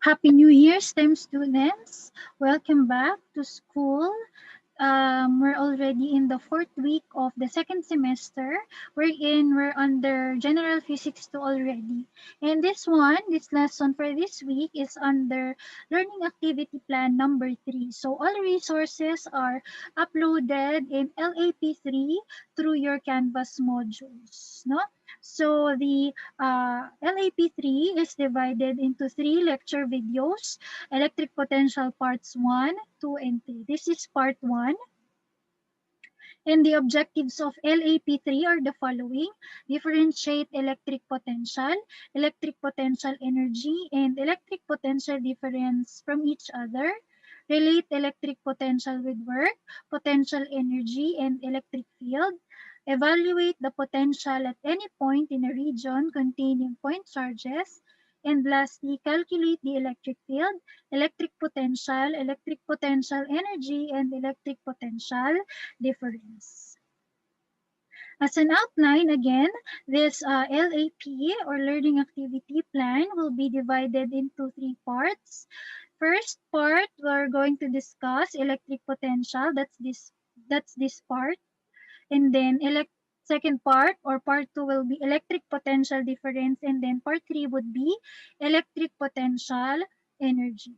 Happy New Year, STEM students. Welcome back to school. We're already in the fourth week of the second semester. We're under General Physics 2 already. And this lesson for this week is under Learning Activity Plan number 3. So all resources are uploaded in LAP3 through your Canvas modules. No? So the LAP3 is divided into 3 lecture videos: Electric Potential Parts 1, 2, and 3. This is part 1. And the objectives of LAP3 are the following: differentiate electric potential energy, and electric potential difference from each other, relate electric potential with work, potential energy, and electric field, evaluate the potential at any point in a region containing point charges, and lastly, calculate the electric field, electric potential energy, and electric potential difference. As an outline, again, this LAP or Learning Activity Plan will be divided into 3 parts. First part, we're going to discuss electric potential. That's this part. And then second part or part 2 will be electric potential difference. And then part 3 would be electric potential energy.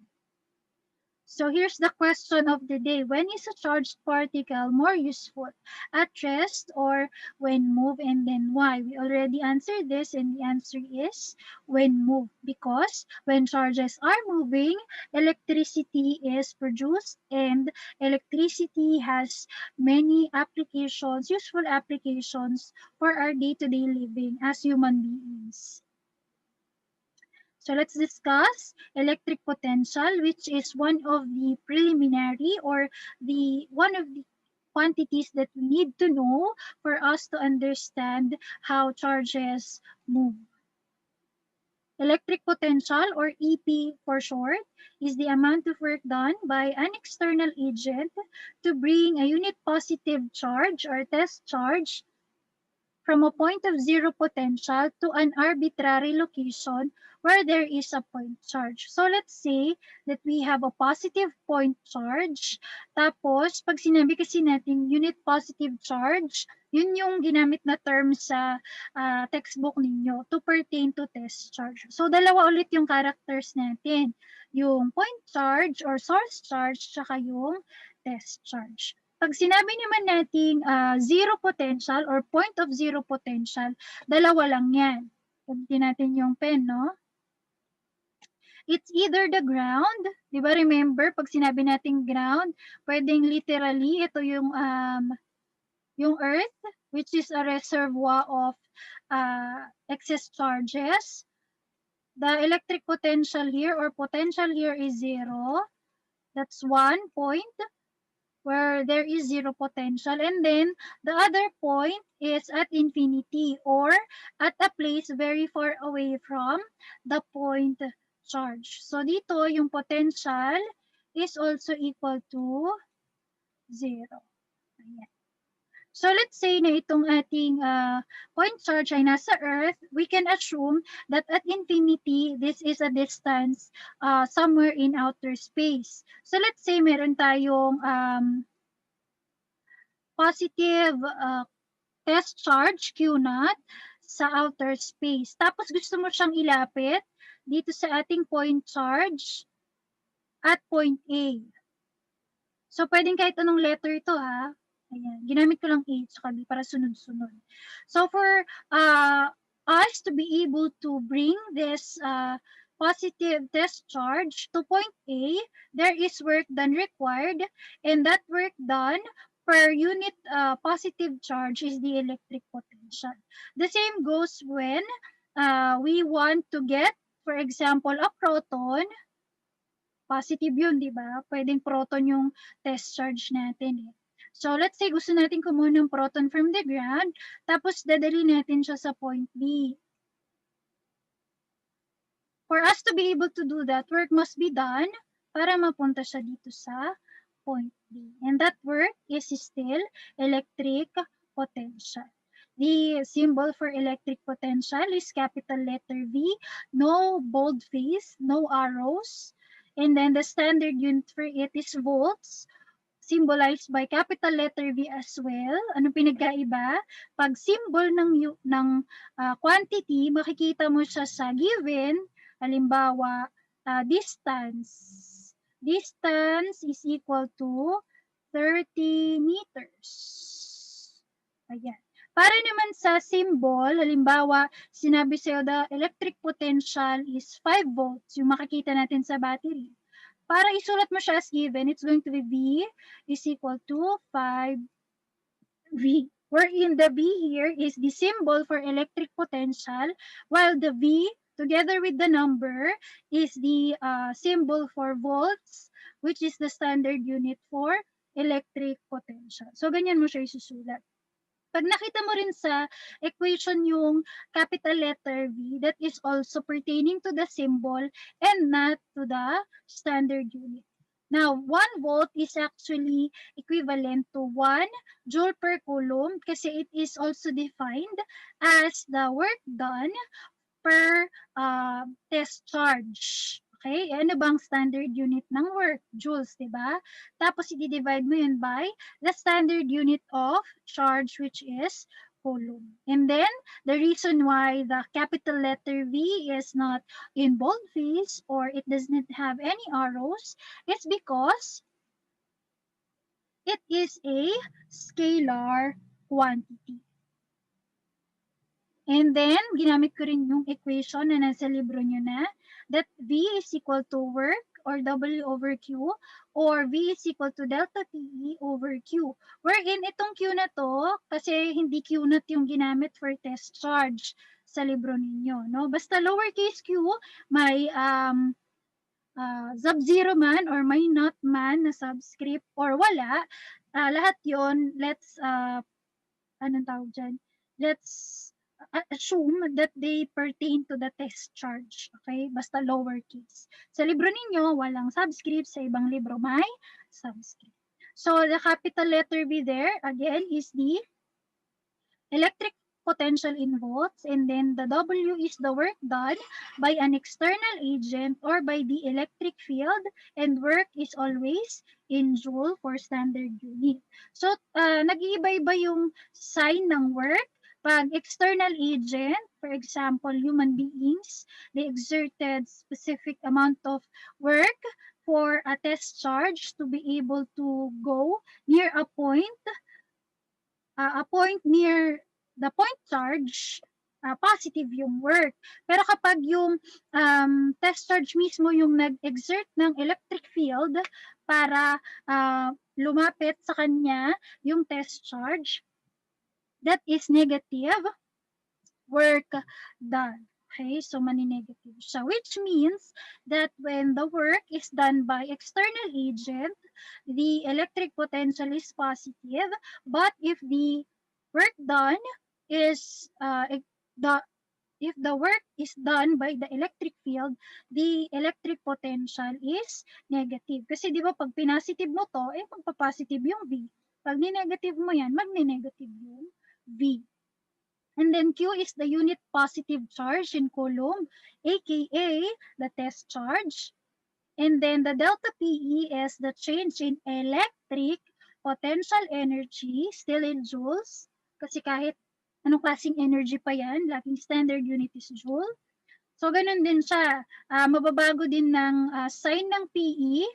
So here's the question of the day. When is a charged particle more useful? At rest or when moved, and then why? We already answered this, and the answer is when moved, because when charges are moving, electricity is produced, and electricity has many applications, useful applications for our day-to-day living as human beings. So let's discuss electric potential, which is one of the preliminary or the one of the quantities that we need to know for us to understand how charges move. Electric potential, or EP for short, is the amount of work done by an external agent to bring a unit positive charge or test charge from a point of zero potential to an arbitrary location where there is a point charge. So let's say that we have a positive point charge. Tapos, pag sinabi kasi natin unit positive charge, yun yung ginamit na term sa textbook ninyo to pertain to test charge. So dalawa ulit yung characters natin. Yung point charge or source charge, tsaka yung test charge. Pag sinabi naman nating zero potential or point of zero potential, dalawa lang yan. Gamitin natin yung pen, no? It's either the ground, di ba remember, pag sinabi nating ground, pwedeng literally, ito yung earth, which is a reservoir of excess charges. The electric potential here or potential here is zero. That's 1 point where there is zero potential, and then the other point is at infinity or at a place very far away from the point charge. So dito yung potential is also equal to 0. Ayan. So let's say na itong ating point charge ay nasa Earth, we can assume that at infinity, this is a distance somewhere in outer space. So let's say meron tayong positive test charge Q naught sa outer space. Tapos gusto mo siyang ilapit dito sa ating point charge at point A. So pwedeng kahit anong letter ito ha. Ayan, ginamit ko lang A at B para sunod-sunod. So for us to be able to bring this positive test charge to point A, there is work done required, and that work done per unit positive charge is the electric potential. The same goes when we want to get, for example, a proton. Positive yun, di ba? Pwedeng proton yung test charge natin eh. So let's say gusto natin kumuha ng proton from the ground, tapos dadali natin siya sa point B. For us to be able to do that, work must be done para mapunta siya dito sa point B. And that work is still electric potential. The symbol for electric potential is capital letter V, no boldface, no arrows. And then the standard unit for it is volts, symbolized by capital letter V as well. Ano pinagkaiba? Pag symbol ng quantity, makikita mo siya sa given, halimbawa, distance. Distance is equal to 30 meters. Ayan. Para naman sa symbol, halimbawa, sinabi sa'yo the electric potential is 5 volts, yung makikita natin sa battery. Para isulat mo siya as given, it's going to be V is equal to 5V. Wherein the V here is the symbol for electric potential, while the V together with the number is the symbol for volts, which is the standard unit for electric potential. So, ganyan mo siya isusulat. Pag nakita mo rin sa equation yung capital letter V, that is also pertaining to the symbol and not to the standard unit. Now, 1 volt is actually equivalent to 1 joule per coulomb kasi it is also defined as the work done per test charge. Okay? Ano bang standard unit ng work? Joules, di ba? Tapos, i-divide mo yun by the standard unit of charge, which is coulomb. And then, the reason why the capital letter V is not in boldface or it does not have any arrows is because it is a scalar quantity. And then, ginamit ko rin yung equation na nasa libro nyo na, that V is equal to work or W over Q, or V is equal to delta PE over Q. Wherein itong Q na to, kasi hindi Q not yung ginamit for test charge sa libro ninyo. No? Basta lowercase q, may sub-zero man or may not man na subscript or wala, lahat yon let's, anong tawag dyan? Let's assume that they pertain to the test charge. Okay? Basta lowercase. Sa libro ninyo, walang subscript. Sa ibang libro, may subscript. So, the capital letter V there, again, is the electric potential in volts, and then the W is the work done by an external agent or by the electric field, and work is always in joule for standard unit. So, nag-iiba-iba yung sign ng work. Pag external agent, for example, human beings, they exerted specific amount of work for a test charge to be able to go near a point near the point charge, positive yung work. Pero kapag yung test charge mismo yung nag-exert ng electric field para lumapit sa kanya yung test charge, that is negative work done. Okay, so mani-negative siya, which means that when the work is done by external agent, the electric potential is positive, but if the work done is if the work is done by the electric field, the electric potential is negative. Kasi di ba pag pinasitive mo to, magpa-positive yung V. Pag ni-negative mo yan, magni-negative yung V. And then Q is the unit positive charge in coulomb, aka the test charge. And then the delta PE is the change in electric potential energy, still in joules. Kasi kahit anong klaseng energy pa yan, laging standard unit is joule. So, ganun din siya. Mababago din ng sign ng PE,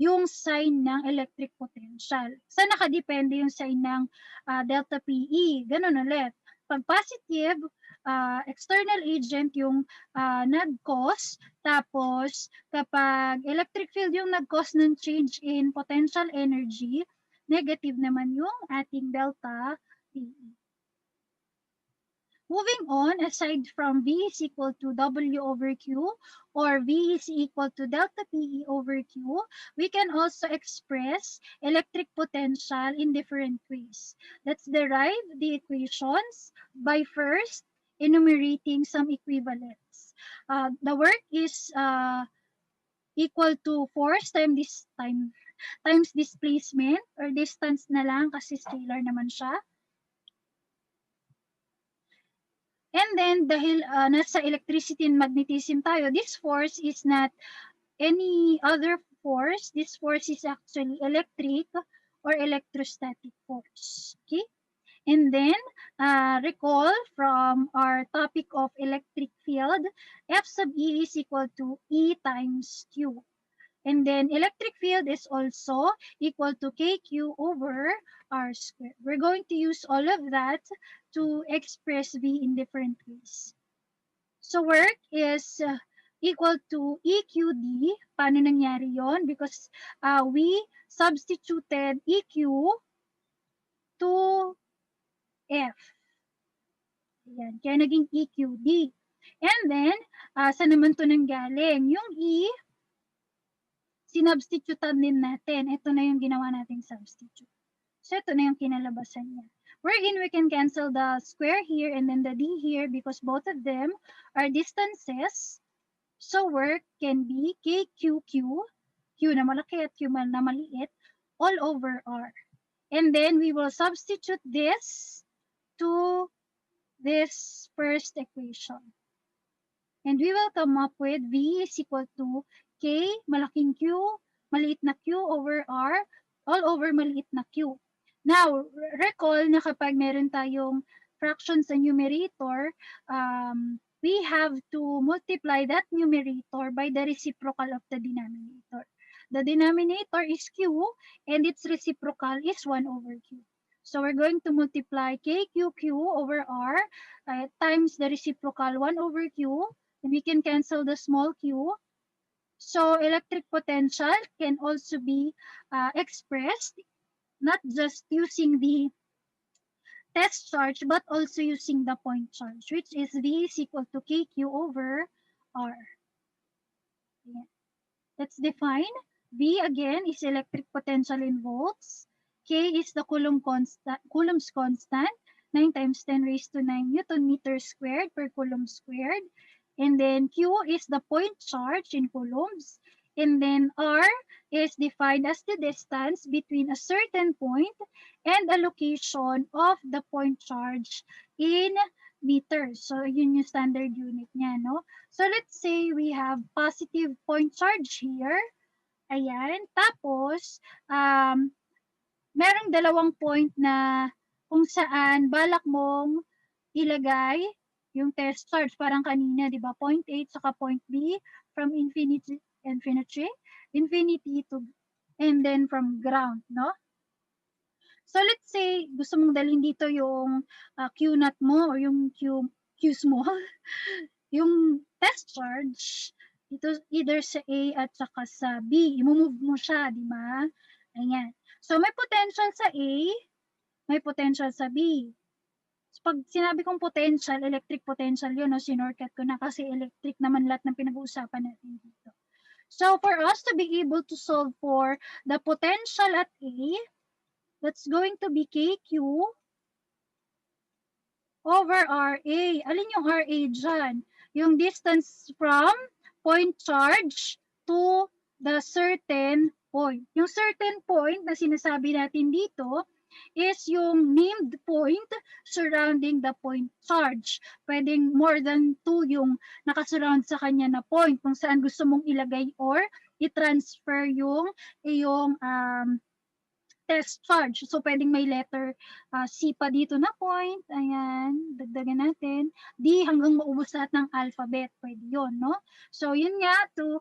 yung sign ng electric potential. Saan nakadepende yung sign ng delta PE? Ganun ulit. Pag positive, external agent yung nag-cause. Tapos, kapag electric field yung nag-cause ng change in potential energy, negative naman yung ating delta PE. Moving on, aside from V is equal to W over Q or V is equal to delta PE over Q, we can also express electric potential in different ways. Let's derive the equations by first enumerating some equivalents. The work is equal to force times displacement or distance na lang kasi scalar naman siya. And then, dahil nasa electricity and magnetism tayo, this force is not any other force. This force is actually electric or electrostatic force. Okay? And then, recall from our topic of electric field, F sub E is equal to E times Q. And then electric field is also equal to KQ over R squared. We're going to use all of that to express V in different ways. So work is equal to EQD. Paano nangyari yon? Because we substituted EQ to F. Ayan. Kaya naging EQD. And then, saan naman to nanggaling? Yung E, sinubstitutean din natin. Ito na yung ginawa nating substitute. So, ito na yung kinalabasan niya. Wherein we can cancel the square here and then the D here because both of them are distances. So, work can be KQQ, Q na malaki at Q na maliit, all over R. And then, we will substitute this to this first equation. And we will come up with V is equal to K, malaking Q, maliit na Q over R, all over maliit na Q. Now, recall na kapag meron tayong fraction sa numerator, we have to multiply that numerator by the reciprocal of the denominator. The denominator is Q and its reciprocal is 1 over Q. So we're going to multiply KQQ over R times the reciprocal 1 over Q. And we can cancel the small q. So electric potential can also be expressed not just using the test charge but also using the point charge, which is V is equal to KQ over R. Yeah. Let's define. V again is electric potential in volts. K is the Coulomb's constant, 9 times 10 raised to 9 Newton meter squared per Coulomb squared. And then Q is the point charge in coulombs. And then R is defined as the distance between a certain point and a location of the point charge in meters. So, yun yung standard unit niya, no? So, let's say we have positive point charge here. Ayan. Tapos, merong dalawang point na kung saan balak mong ilagay yung test charge. Parang kanina, di ba? Point A saka point B from infinity to, and then from ground, no? So let's say gusto mong dalhin dito yung Q naught mo or yung Q small, yung test charge ito either sa A at saka sa B. I-move mo siya, di ba? Ayan. So may potential sa A, may potential sa B. So, pag sinabi kong potential, electric potential yun, no? Sinorkat ko na kasi electric naman lahat ng pinag-uusapan natin dito. So for us to be able to solve for the potential at A, that's going to be KQ over RA. Alin yung RA dyan? Yung distance from point charge to the certain point. Yung certain point na sinasabi natin dito is yung named point surrounding the point charge. Pwedeng more than 2 yung nakasurround sa kanya na point kung saan gusto mong ilagay or i-transfer yung test charge. So, pwedeng may letter C pa dito na point. Ayan, dagdagan natin. D hanggang maubos lahat ng alphabet. Pwede yun, no? So, yun nga, to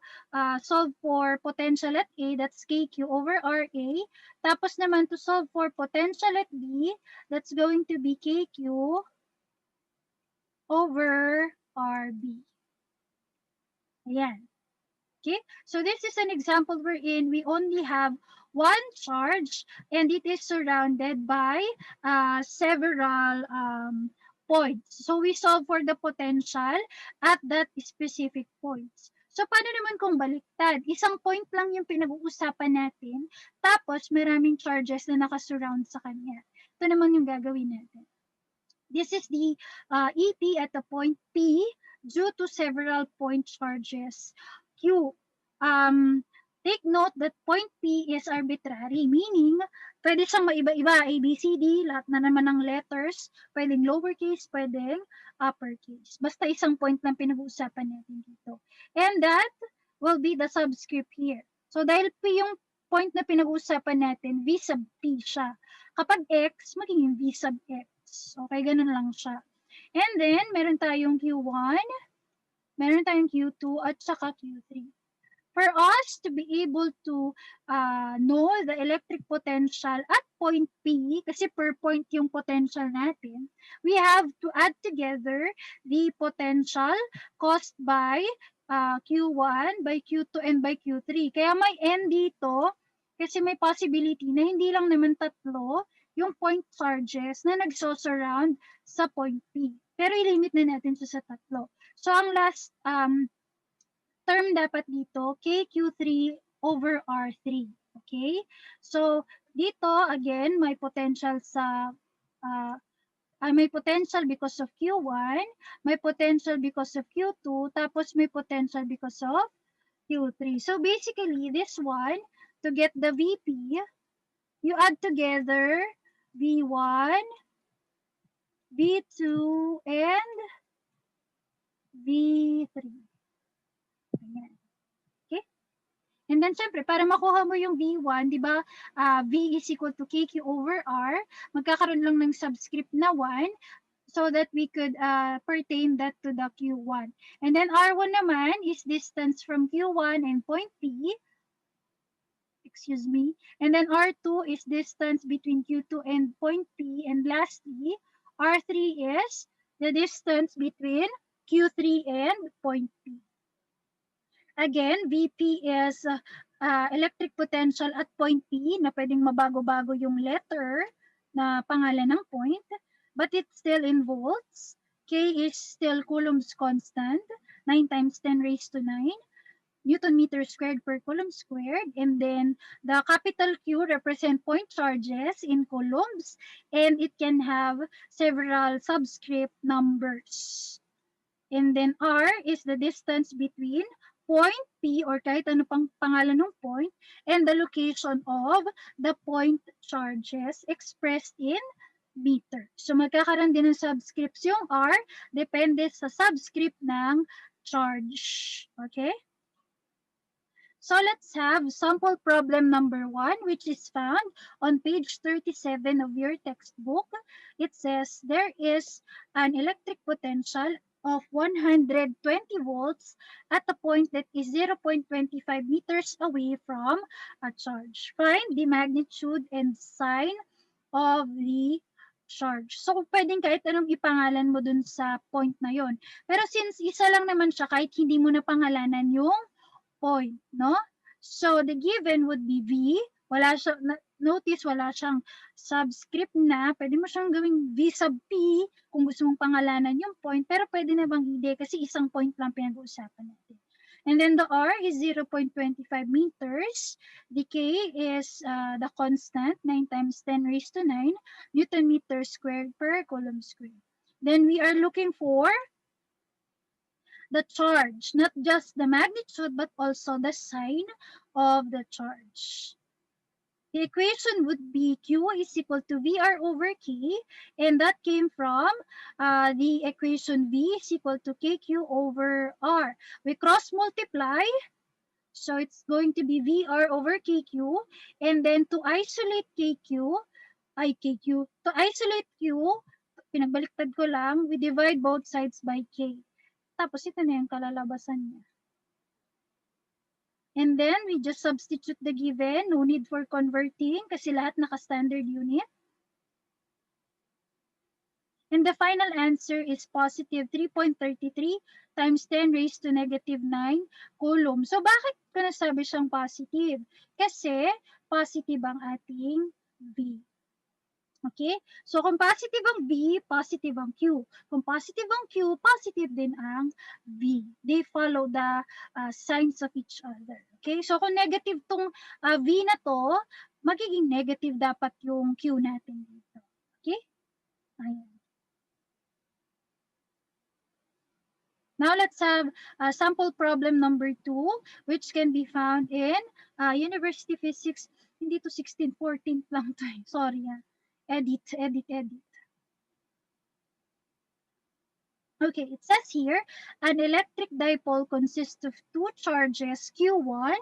solve for potential at A, that's KQ over RA. Tapos naman, to solve for potential at B, that's going to be KQ over RB. Ayan. Okay, so this is an example wherein we only have one charge and it is surrounded by several points. So we solve for the potential at that specific points. So paano naman kung baliktad? Isang point lang yung pinag-uusapan natin, tapos maraming charges na nakasurround sa kanya. Ito naman yung gagawin natin. This is the EP at the point P due to several point charges Q. Take note that point P is arbitrary, meaning pwede siyang maiba-iba, A, B, C, D, lahat na naman ng letters, pwedeng lowercase, pwedeng uppercase. Basta isang point lang pinag-uusapan natin dito. And that will be the subscript here. So dahil P yung point na pinag-uusapan natin, V sub P siya. Kapag X, magiging V sub X. Okay, ganun lang siya. And then, meron tayong Q1, meron tayong Q2, at saka Q3. For us to be able to know the electric potential at point P, kasi per point yung potential natin, we have to add together the potential caused by Q1, by Q2, and by Q3. Kaya may N dito, kasi may possibility na hindi lang naman tatlo yung point charges na nagso-surround sa point P. Pero i-limit na natin siya sa tatlo. So, ang last term dapat dito, KQ3 over R3. Okay? So, dito, again, may potential sa, may potential because of Q1, may potential because of Q2, tapos may potential because of Q3. So, basically, this one, to get the VP, you add together V1, V2, and V3. Ayan. Okay? And then, syempre, para makuha mo yung V1, di ba, V is equal to KQ over R, magkakaroon lang ng subscript na 1 so that we could pertain that to the Q1. And then, R1 naman is distance from Q1 and point P. Excuse me. And then, R2 is distance between Q2 and point P. And lastly, R3 is the distance between Q3 and point P. Again, VP is electric potential at point P na pwedeng mabago-bago yung letter na pangalan ng point, but it's still in volts. K is still Coulomb's constant, 9 times 10 raised to 9 Newton meter squared per Coulomb squared. And then the capital Q represent point charges in coulombs, and it can have several subscript numbers. And then R is the distance between point P or kahit ano pang pangalan ng point and the location of the point charges expressed in meter. So magkakaroon din ng subscripts yung R depende sa subscript ng charge. Okay? So let's have sample problem number 1, which is found on page 37 of your textbook. It says there is an electric potential of 120 volts at a point that is 0.25 meters away from a charge. Find the magnitude and sign of the charge. So, pwedeng kahit anong ipangalan mo dun sa point na yon. Pero since isa lang naman siya, kahit hindi mo na pangalanan yung point, no? So, the given would be V. Wala siya, notice wala siyang subscript na. Pwede mo siyang gawing V sub P kung gusto mong pangalanan yung point. Pero pwede na bang hindi kasi isang point lang pinag-uusapan natin. And then the R is 0.25 meters. The K is the constant, 9 times 10 raised to 9 Newton meter squared per Coulomb squared. Then we are looking for the charge, not just the magnitude, but also the sign of the charge. The equation would be Q is equal to VR over K, and that came from the equation V is equal to KQ over R. We cross multiply, so it's going to be VR over KQ, and then to isolate KQ, to isolate Q, pinagbaliktad ko lang, we divide both sides by K. Tapos ito na yung kalalabasan niya. And then, we just substitute the given. No need for converting kasi lahat naka-standard unit. And the final answer is positive 3.33 times 10 raised to negative 9 coulomb. So, bakit ko nasabi siyang positive? Kasi positive ang ating V. Okay? So, kung positive ang V, positive ang Q. Kung positive ang Q, positive din ang V. They follow the signs of each other. Okay? So, kung negative tong V na to, magiging negative dapat yung Q natin dito. Okay? Ayan. Now let's have sample problem number 2, which can be found in University Physics. Hindi to 16, 14 lang to. Sorry. Edit. Okay, it says here, an electric dipole consists of two charges, Q1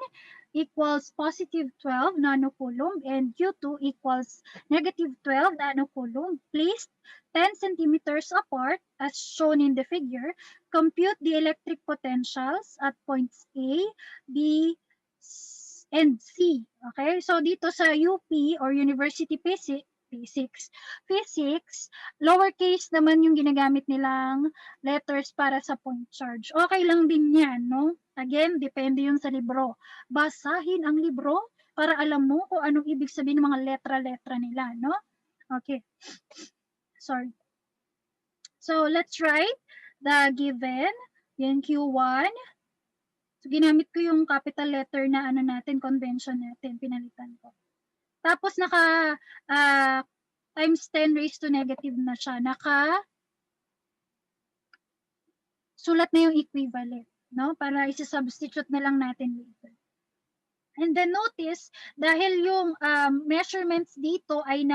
equals positive 12 nanocoulomb and Q2 equals negative 12 nanocoulomb, placed 10 centimeters apart as shown in the figure. Compute the electric potentials at points A, B, and C. Okay, so dito sa UP or University Physics, lowercase naman yung ginagamit nilang letters para sa point charge. Okay lang din yan, no? Again, depende yun sa libro. Basahin ang libro para alam mo kung anong ibig sabihin ng mga letra-letra nila, no? Okay. Sorry. So, let's write the given. Yan, Q1. So, ginamit ko yung capital letter na ano natin, convention natin. Pinalitan ko. Tapos, times 10 raised to negative na siya. Sulat na yung equivalent, no? Para isa-substitute na lang natin later. And then notice, dahil yung measurements dito ay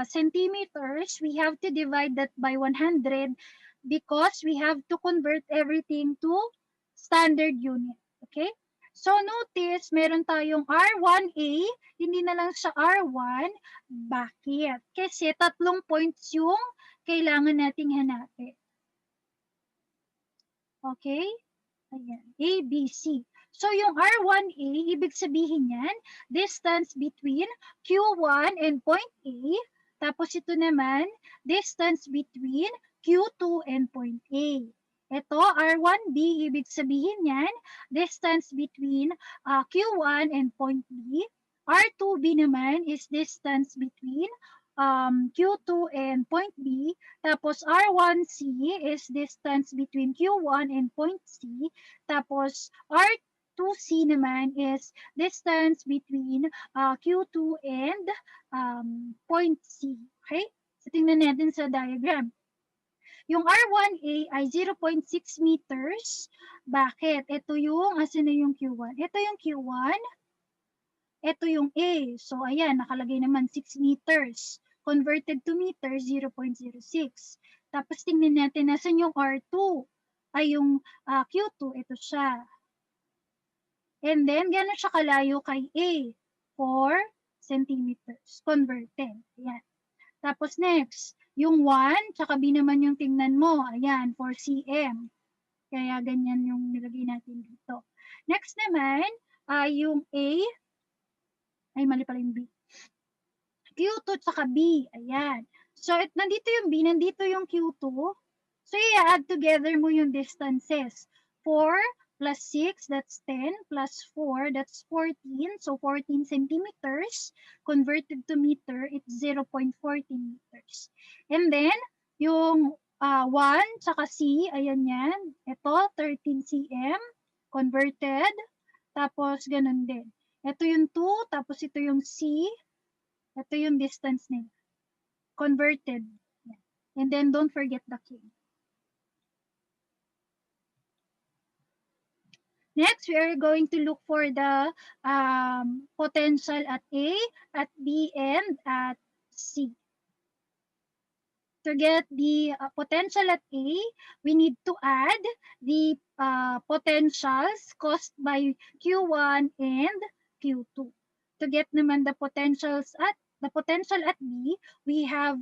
centimeters, we have to divide that by 100 because we have to convert everything to standard unit. Okay? So notice, meron tayong R1A, hindi na lang siya R1. Bakit? Kasi 3 points yung kailangan nating hanapin. Okay? Ayan. A, B, C. So, yung R1A, ibig sabihin yan, distance between Q1 and point A. Tapos ito naman, distance between Q2 and point A. Ito, R1B, ibig sabihin yan, distance between Q1 and point B. R2B naman is distance between Q2 and point B. Tapos R1C is distance between Q1 and point C. Tapos R2C naman is distance between Q2 and point C. Okay? So tingnan natin sa diagram. Yung R1A ay 0.6 meters. Bakit? Ito yung, asan na yung Q1? Ito yung Q1. Ito yung A. So, ayan, nakalagay naman 6 meters. Converted to meters, 0.06. Tapos, tingnan natin, nasan yung R2? Ay, yung Q2, ito siya. And then, gano'n siya kalayo kay A? 4 centimeters. Converted. Ayan. Tapos, next, yung 1, tsaka B naman yung tingnan mo. Ayan, 4 cm. Kaya, ganyan yung nilagay natin dito. Next naman, yung A, ay, mali pala yung B. Q2 tsaka B. Ayan. So, nandito yung B, nandito yung Q2. So, i-add together mo yung distances. 4 plus 6, that's 10. Plus 4, that's 14. So, 14 centimeters. Converted to meter, it's 0.14 meters. And then, yung 1 tsaka C, ayan yan. Ito, 13 cm. Converted. Tapos, ganun din. Ito yung 2, tapos ito yung C. Ito yung distance nila. Converted. And then, don't forget the K. Next, we are going to look for the potential at A, at B, and at C. To get the potential at A, we need to add the potentials caused by Q1 and Q2. To get naman the potential at B, we have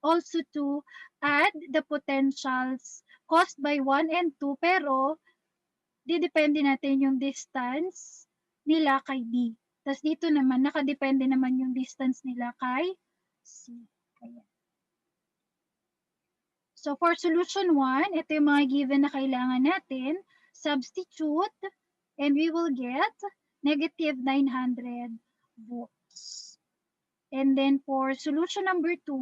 also to add the potentials caused by 1 and 2, pero didepende natin yung distance nila kay B. Tapos dito naman, nakadepende naman yung distance nila kay C. Ayan. So for solution 1, ito yung mga given na kailangan natin. Substitute, and we will get negative 900 volts. And then for solution number 2,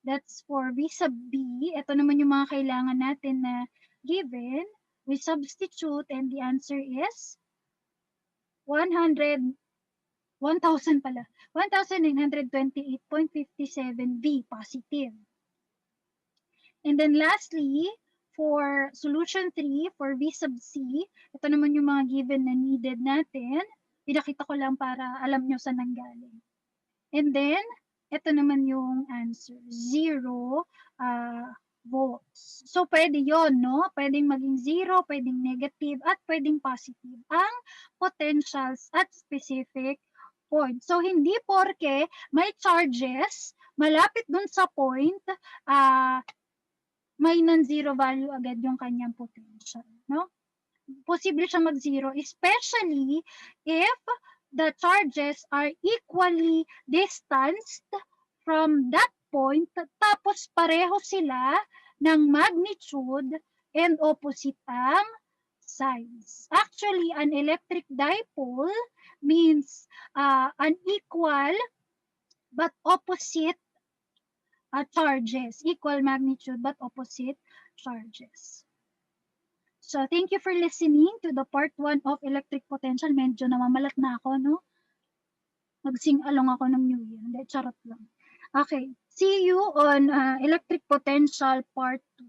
that's for V sub B. Ito naman yung mga kailangan natin na given. We substitute, and the answer is 1,928.57 V positive. And then lastly, for solution 3, for V sub C, ito naman yung mga given na needed natin. Pinakita ko lang para alam nyo saan nanggaling. And then, ito naman yung answer, 0 volts. So, pwede yon, no? Pwedeng maging 0, pwedeng negative, at pwedeng positive ang potentials at specific point. So, hindi porke may charges, malapit dun sa point, may non-zero value agad yung kanyang potential, no? Posible siya mag-zero, especially if the charges are equally distanced from that point, tapos pareho sila ng magnitude and opposite ang size. Actually, an electric dipole means unequal but opposite charges, equal magnitude but opposite charges. So, thank you for listening to the part 1 of electric potential. Medyo namamalat na ako, no? Mag-sing along ako ng New Year. Hindi, charot lang. Okay. See you on electric potential part 2.